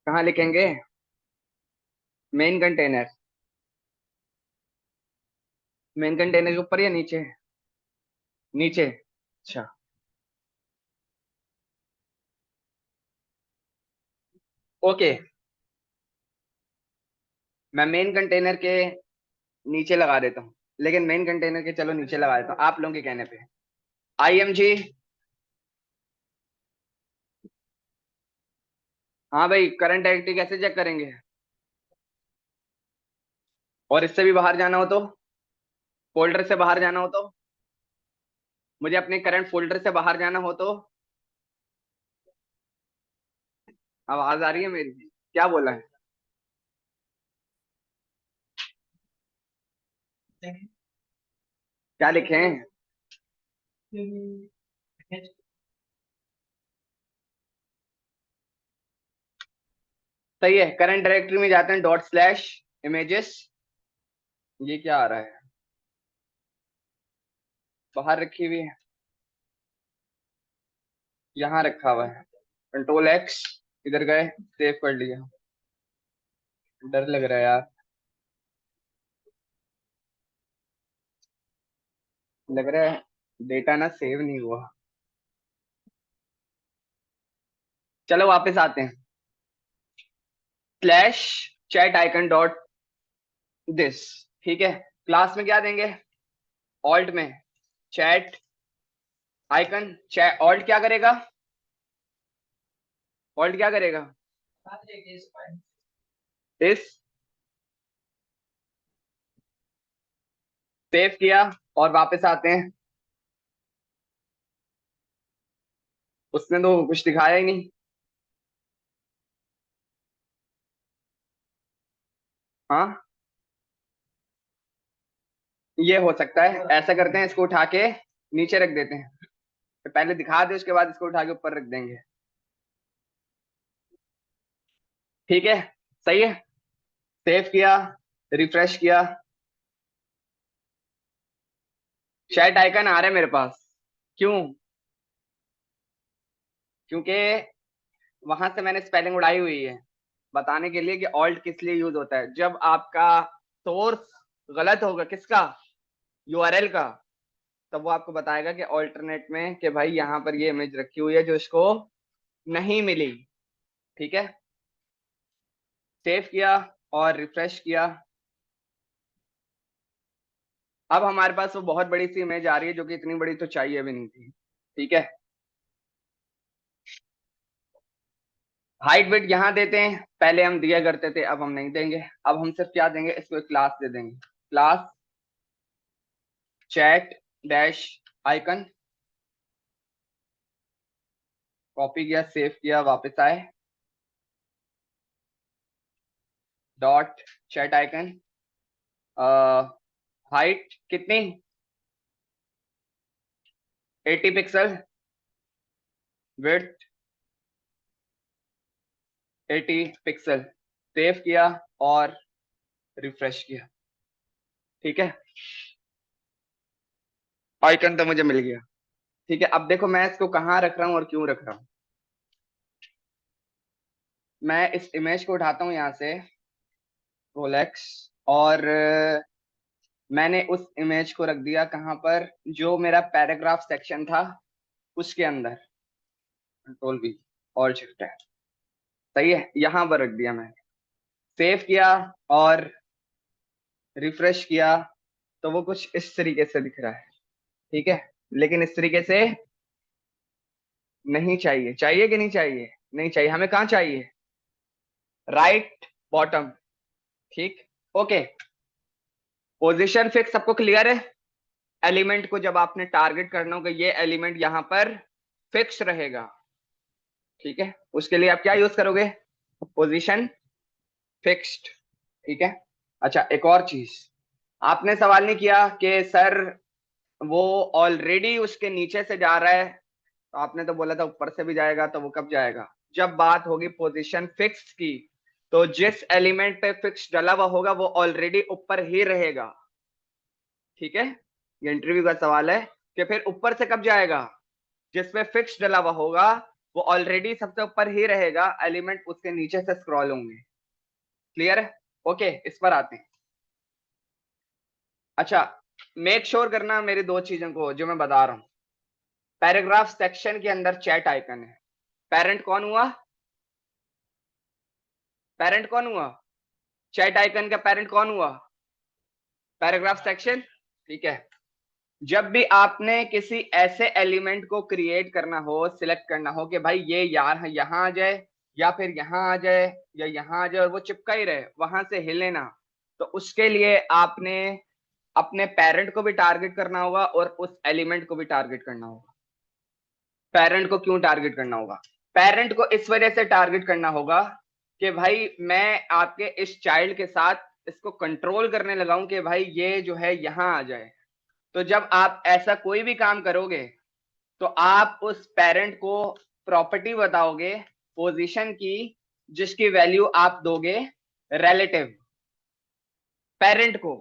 कहाँ लिखेंगे? Main container. मेन कंटेनर के ऊपर या नीचे? नीचे। अच्छा, ओके। मैं मेन कंटेनर के नीचे लगा देता हूँ, लेकिन मेन कंटेनर के चलो नीचे लगा देता हूँ आप लोगों के कहने पे। IMG। हाँ भाई, करंट एक्टिविटी कैसे चेक करेंगे? और इससे भी बाहर जाना हो तो? फोल्डर से बाहर जाना हो तो? मुझे अपने करंट फोल्डर से बाहर जाना हो तो? आवाज आ रही है मेरी? क्या बोला है? क्या लिखें? सही है, करंट डायरेक्टरी में जाते हैं, ./images। ये क्या आ रहा है? बाहर रखी हुई है, यहाँ रखा हुआ है। Ctrl+X, इधर गए, सेव कर लिया। डर लग रहा है यार, लग रहा है डेटा ना सेव नहीं हुआ। चलो वापस आते हैं। Slash chat icon dot this. ठीक है, क्लास में क्या देंगे? ऑल्ट में चैट आइकन, चैट ऑल्ट क्या करेगा, ऑल्ट क्या करेगा, इस सेव किया और वापस आते हैं, उसने तो कुछ दिखाया ही नहीं। हाँ ये हो सकता है, ऐसा करते हैं इसको उठा के नीचे रख देते हैं, तो पहले दिखा दे उसके बाद इसको उठा के ऊपर रख देंगे। ठीक है सही है, सेव किया, रिफ्रेश किया, चैट आइकन आ रहा है मेरे पास। क्यों, क्योंकि वहां से मैंने स्पेलिंग उड़ाई हुई है बताने के लिए कि ऑल्ट किस लिए यूज होता है। जब आपका सोर्स गलत होगा किसका, यूआरएल का, तब वो आपको बताएगा कि ऑल्टरनेट में कि भाई यहाँ पर ये इमेज रखी हुई है जो इसको नहीं मिली। ठीक है, सेव किया और रिफ्रेश किया, अब हमारे पास वो बहुत बड़ी सी इमेज आ रही है जो कि इतनी बड़ी तो चाहिए भी नहीं थी। ठीक है, हाइट विड्थ यहाँ देते हैं, पहले हम दिया करते थे अब हम नहीं देंगे, अब हम सिर्फ क्या देंगे, इसको एक क्लास दे देंगे, class chat dash icon, copy किया सेव किया वापस आए, डॉट चैट आइकन, हाइट कितनी 80 पिक्सल, विड्थ 80 पिक्सल, सेव किया और रिफ्रेश किया। ठीक है, आइकन तो मुझे मिल गया। ठीक है, अब देखो मैं इसको कहाँ रख रहा हूँ और क्यों रख रहा हूँ। मैं इस इमेज को उठाता हूँ यहाँ से रोलेक्स, और मैंने उस इमेज को रख दिया कहाँ पर, जो मेरा पैराग्राफ सेक्शन था उसके अंदर, कंट्रोल वी और शिफ्ट है, सही है, यहाँ पर रख दिया मैंने, सेव किया और रिफ्रेश किया, तो वो कुछ इस तरीके से दिख रहा है। ठीक है, लेकिन इस तरीके से नहीं चाहिए, चाहिए कि नहीं चाहिए, नहीं चाहिए, हमें कहाँ चाहिए, राइट बॉटम। ठीक, ओके, पोजीशन फिक्स सबको क्लियर है। एलिमेंट को जब आपने टारगेट करना होगा ये एलिमेंट यहाँ पर फिक्स रहेगा। ठीक है, उसके लिए आप क्या यूज करोगे, पोजीशन फिक्स्ड। ठीक है, अच्छा एक और चीज, आपने सवाल नहीं किया कि सर वो ऑलरेडी उसके नीचे से जा रहा है, तो आपने तो बोला था ऊपर से भी जाएगा, तो वो कब जाएगा, जब बात होगी पोजीशन फिक्स की, तो जिस एलिमेंट पे फिक्स डला हुआ होगा वो ऑलरेडी ऊपर ही रहेगा। ठीक है, ये इंटरव्यू का सवाल है कि फिर ऊपर से कब जाएगा, जिसपे फिक्स डला हुआ होगा वो ऑलरेडी सबसे ऊपर ही रहेगा, एलिमेंट उसके नीचे से स्क्रॉल होंगे। क्लियर है, ओके, इस पर आते हैं। अच्छा, मेक श्योर करना मेरी दो चीजों को जो मैं बता रहा हूं, पैराग्राफ सेक्शन के अंदर चैट आइकन है, पेरेंट कौन हुआ, पेरेंट कौन हुआ, चैट आइकन का पेरेंट कौन हुआ, पैराग्राफ सेक्शन। ठीक है, जब भी आपने किसी ऐसे एलिमेंट को क्रिएट करना हो, सिलेक्ट करना हो कि भाई ये यार यहाँ आ जाए या फिर यहाँ आ जाए या यहाँ आ जाए और वो चिपका ही रहे, वहां से हिले ना, तो उसके लिए आपने अपने पेरेंट को भी टारगेट करना होगा और उस एलिमेंट को भी टारगेट करना होगा। पेरेंट को क्यों टारगेट करना होगा, पेरेंट को इस वजह से टारगेट करना होगा कि भाई मैं आपके इस चाइल्ड के साथ इसको कंट्रोल करने लगा हूं कि भाई ये जो है यहाँ आ जाए। तो जब आप ऐसा कोई भी काम करोगे तो आप उस पेरेंट को प्रॉपर्टी बताओगे पोजीशन की, जिसकी वैल्यू आप दोगे रिलेटिव पेरेंट को।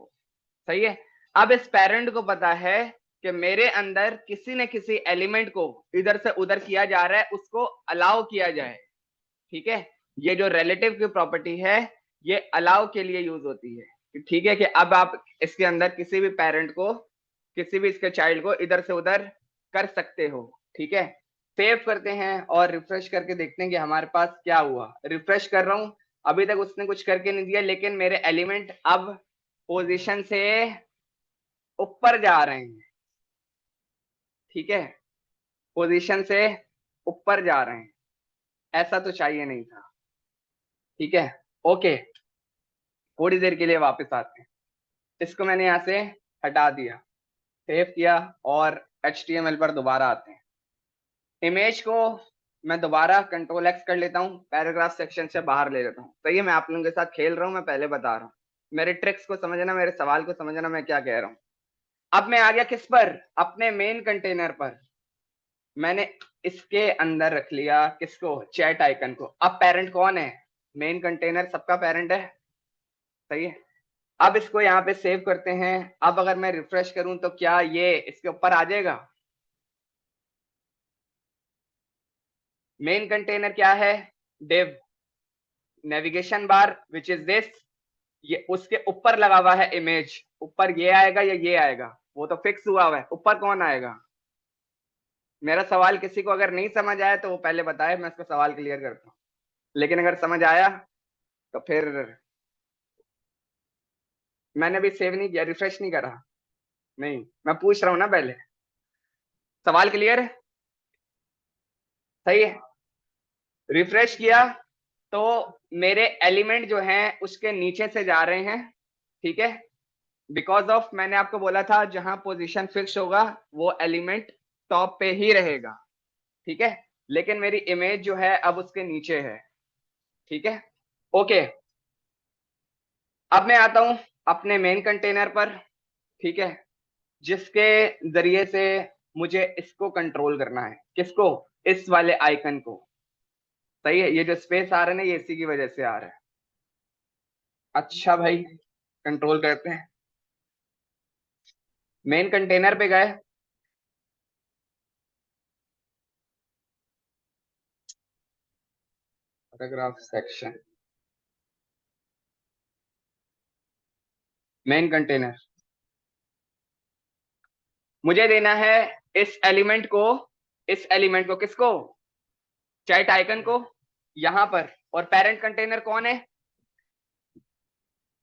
सही है, अब इस पेरेंट को पता है कि मेरे अंदर किसी न किसी एलिमेंट को इधर से उधर किया जा रहा है, उसको अलाउ किया जाए। ठीक है, ये जो रिलेटिव की प्रॉपर्टी है ये अलाउ के लिए यूज होती है। ठीक है, कि अब आप इसके अंदर किसी भी पेरेंट को, किसी भी इसके चाइल्ड को इधर से उधर कर सकते हो। ठीक है, सेव करते हैं और रिफ्रेश करके देखते हैं कि हमारे पास क्या हुआ। रिफ्रेश कर रहा हूं, अभी तक उसने कुछ करके नहीं दिया, लेकिन मेरे एलिमेंट अब पोजीशन से ऊपर जा रहे हैं, ठीक है, पोजीशन से ऊपर जा रहे हैं, ऐसा तो चाहिए नहीं था, ठीक है। ओके, थोड़ी देर के लिए वापस आते हैं, इसको मैंने यहाँ से हटा दिया, सेव किया, और HTML पर दोबारा आते हैं। इमेज को मैं दोबारा कंट्रोल एक्स कर लेता हूँ, पैराग्राफ सेक्शन से बाहर ले लेता हूँ। तो ये मैं आप लोगों के साथ खेल रहा हूँ, मैं पहले बता रहा हूँ, मेरे ट्रिक्स को समझना, मेरे सवाल को समझना, मैं क्या कह रहा हूँ। अब मैं आ गया किस पर, अपने मेन कंटेनर पर, मैंने इसके अंदर रख लिया किसको, चैट आइकन को। अब पेरेंट कौन है, मेन कंटेनर सबका पेरेंट है, सही है। अब इसको यहाँ पे सेव करते हैं। अब अगर मैं रिफ्रेश करूं तो क्या ये इसके ऊपर आ जाएगा। मेन कंटेनर क्या है, div navigation bar which is this, ये उसके ऊपर लगा हुआ है इमेज, ऊपर ये आएगा या ये आएगा, वो तो फिक्स हुआ हुआ है, ऊपर कौन आएगा। मेरा सवाल किसी को अगर नहीं समझ आया तो वो पहले बताए, मैं इसका सवाल क्लियर करता हूँ, लेकिन अगर समझ आया तो फिर, मैंने भी सेव नहीं किया, रिफ्रेश नहीं करा, नहीं मैं पूछ रहा हूँ ना पहले, सवाल क्लियर है, सही है। रिफ्रेश किया तो मेरे एलिमेंट जो हैं उसके नीचे से जा रहे हैं, ठीक है, बिकॉज ऑफ मैंने आपको बोला था जहां पोजीशन फिक्स होगा वो एलिमेंट टॉप पे ही रहेगा, ठीक है, लेकिन मेरी इमेज जो है अब उसके नीचे है, ठीक है। ओके, अब मैं आता हूं अपने मेन कंटेनर पर, ठीक है, जिसके जरिए से मुझे इसको कंट्रोल करना है, किसको, इस वाले आइकन को, सही है। ये जो स्पेस आ रहा है ना, ये इसी की वजह से आ रहा है। अच्छा भाई, कंट्रोल करते हैं, मेन कंटेनर पे गए, पैराग्राफ सेक्शन, मेन कंटेनर, मुझे देना है इस एलिमेंट को, इस एलिमेंट को किसको, चैट आइकन को, यहां पर। और पेरेंट कंटेनर कौन है,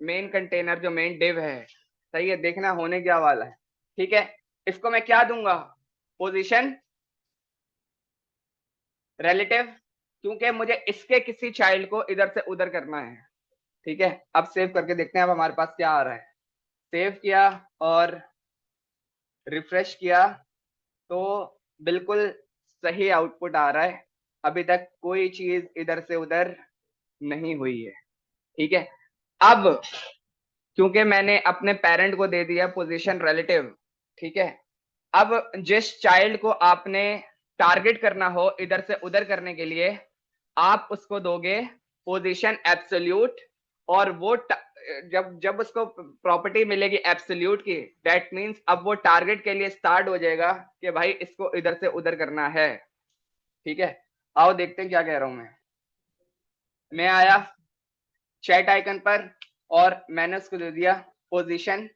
मेन कंटेनर जो मेन डिव है, सही है, देखना होने क्या वाला है, ठीक है। इसको मैं क्या दूंगा, पोजीशन रिलेटिव, क्योंकि मुझे इसके किसी चाइल्ड को इधर से उधर करना है, ठीक है। अब सेव करके देखते हैं अब हमारे पास क्या आ रहा है। सेव किया और रिफ्रेश किया तो बिल्कुल सही आउटपुट आ रहा है, अभी तक कोई चीज इधर से उधर नहीं हुई है, ठीक है। अब क्योंकि मैंने अपने पेरेंट को दे दिया पोजीशन रिलेटिव, ठीक है, अब जिस चाइल्ड को आपने टारगेट करना हो इधर से उधर करने के लिए, आप उसको दोगे पोजीशन एब्सोल्यूट, और वो जब जब उसको प्रॉपर्टी मिलेगी एब्सोल्यूट की, दैट मींस अब वो टारगेट के लिए स्टार्ट हो जाएगा कि भाई इसको इधर से उधर करना है, ठीक है। आओ देखते हैं क्या कह रहा हूं मैं आया चैट आइकन पर और मैंने उसको दे दिया पोजीशन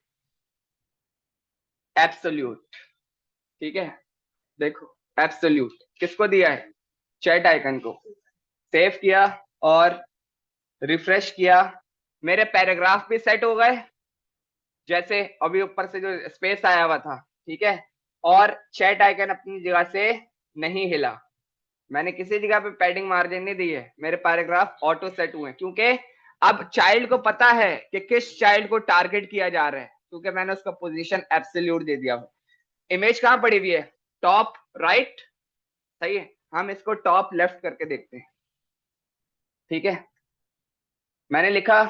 एब्सोल्यूट, ठीक है। देखो एब्सोल्यूट किसको दिया है, चैट आइकन को। सेव किया और रिफ्रेश किया, मेरे पैराग्राफ भी सेट हो गए, जैसे अभी ऊपर से जो स्पेस आया हुआ था, ठीक है, और चैट आइकन अपनी जगह से नहीं हिला, मैंने किसी जगह पे पैडिंग मार्जिन नहीं दी है, मेरे पैराग्राफ ऑटो सेट हुए, क्योंकि अब चाइल्ड को पता है कि किस चाइल्ड को टारगेट किया जा रहा है, क्योंकि मैंने उसका पोजीशन एब्सोल्यूट दे दिया। इमेज कहां पड़ी हुई है, टॉप राइट, सही है, हम इसको टॉप लेफ्ट करके देखते हैं, ठीक है। मैंने लिखा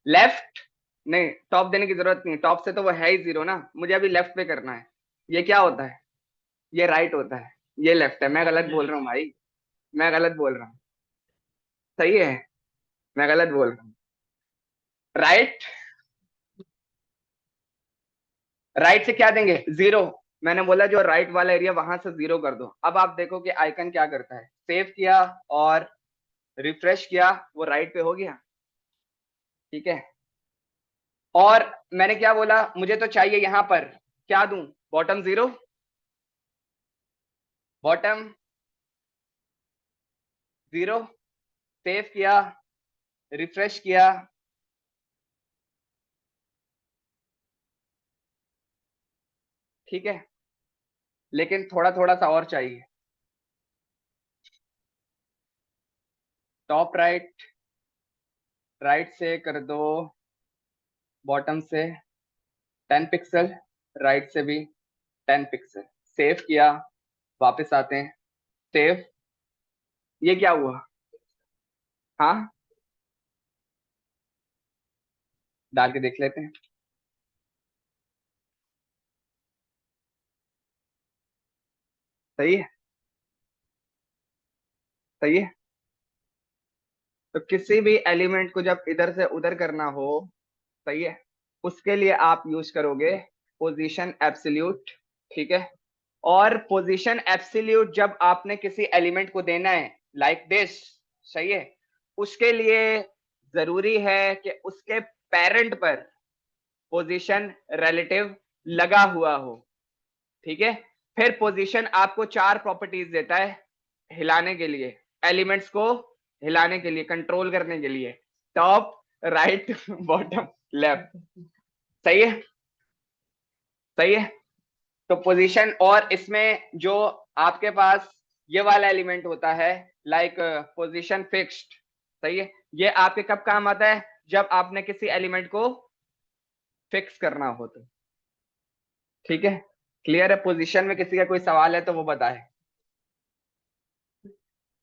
लेफ्ट, नहीं टॉप देने की जरूरत नहीं, टॉप से तो वो है ही जीरो ना, मुझे अभी लेफ्ट पे करना है। ये क्या होता है, ये राइट होता है, ये लेफ्ट है, मैं गलत बोल रहा हूँ भाई, मैं गलत बोल रहा हूँ, सही है, मैं गलत बोल रहा हूँ, राइट, राइट से क्या देंगे, जीरो, मैंने बोला जो राइट वाला एरिया वहां से जीरो कर दो। अब आप देखो कि आइकन क्या करता है, सेव किया और रिफ्रेश किया, वो राइट पे हो गया, ठीक है। और मैंने क्या बोला, मुझे तो चाहिए यहां पर क्या दूं, bottom zero, bottom zero, save किया, रिफ्रेश किया, ठीक है, लेकिन थोड़ा थोड़ा सा और चाहिए। टॉप राइट, राइट से कर दो, बॉटम से 10 पिक्सल, राइट से भी 10 पिक्सल। सेव किया, वापस आते हैं। सेव, ये क्या हुआ? हाँ, डाल के देख लेते हैं। सही है, सही है। तो किसी भी एलिमेंट को जब इधर से उधर करना हो, सही है, उसके लिए आप यूज करोगे पोजीशन एब्सोल्यूट। ठीक है, और पोजीशन एब्सोल्यूट जब आपने किसी एलिमेंट को देना है, लाइक दिस, सही है, उसके लिए जरूरी है कि उसके पेरेंट पर पोजीशन रिलेटिव लगा हुआ हो। ठीक है, फिर पोजीशन आपको चार प्रॉपर्टीज देता है हिलाने के लिए, एलिमेंट्स को हिलाने के लिए, कंट्रोल करने के लिए। Top, right, bottom, left. सही है, सही है। तो पोजीशन, और इसमें जो आपके पास ये वाला एलिमेंट होता है, लाइक पोजीशन फिक्स्ड, सही है, ये आपके कब काम आता है? जब आपने किसी एलिमेंट को फिक्स करना हो तो। ठीक है, क्लियर है? पोजीशन में किसी का कोई सवाल है तो वो बताए।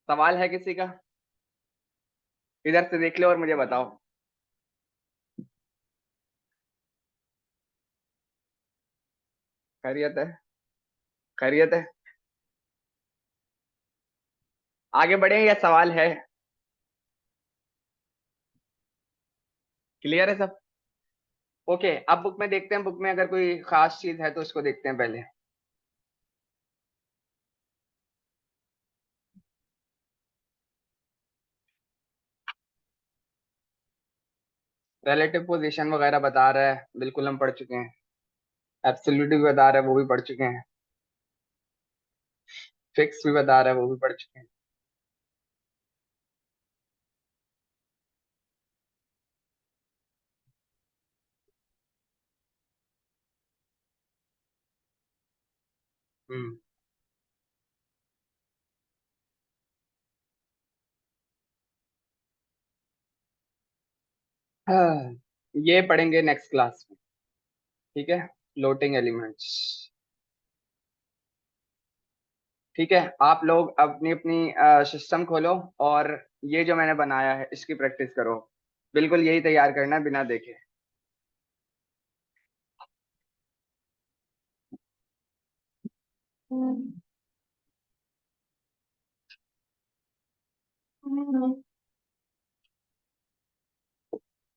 सवाल है किसी का? इधर से देख लो और मुझे बताओ। खैरियत है? खैरियत है? आगे बढ़े या सवाल है? क्लियर है सब? ओके, अब बुक में देखते हैं, बुक में अगर कोई खास चीज है तो उसको देखते हैं पहले। रिलेटिव पोजीशन वगैरह बता रहा है, बिल्कुल हम पढ़ चुके हैं। एब्सोल्यूट भी बता रहा है, वो भी पढ़ चुके हैं। फिक्स भी बता रहा है, वो भी पढ़ चुके हैं। हम्म। हाँ, ये पढ़ेंगे नेक्स्ट क्लास में। ठीक है, फ्लोटिंग एलिमेंट्स। ठीक है, आप लोग अपनी अपनी सिस्टम खोलो, और ये जो मैंने बनाया है इसकी प्रैक्टिस करो। बिल्कुल यही तैयार करना है, बिना देखे।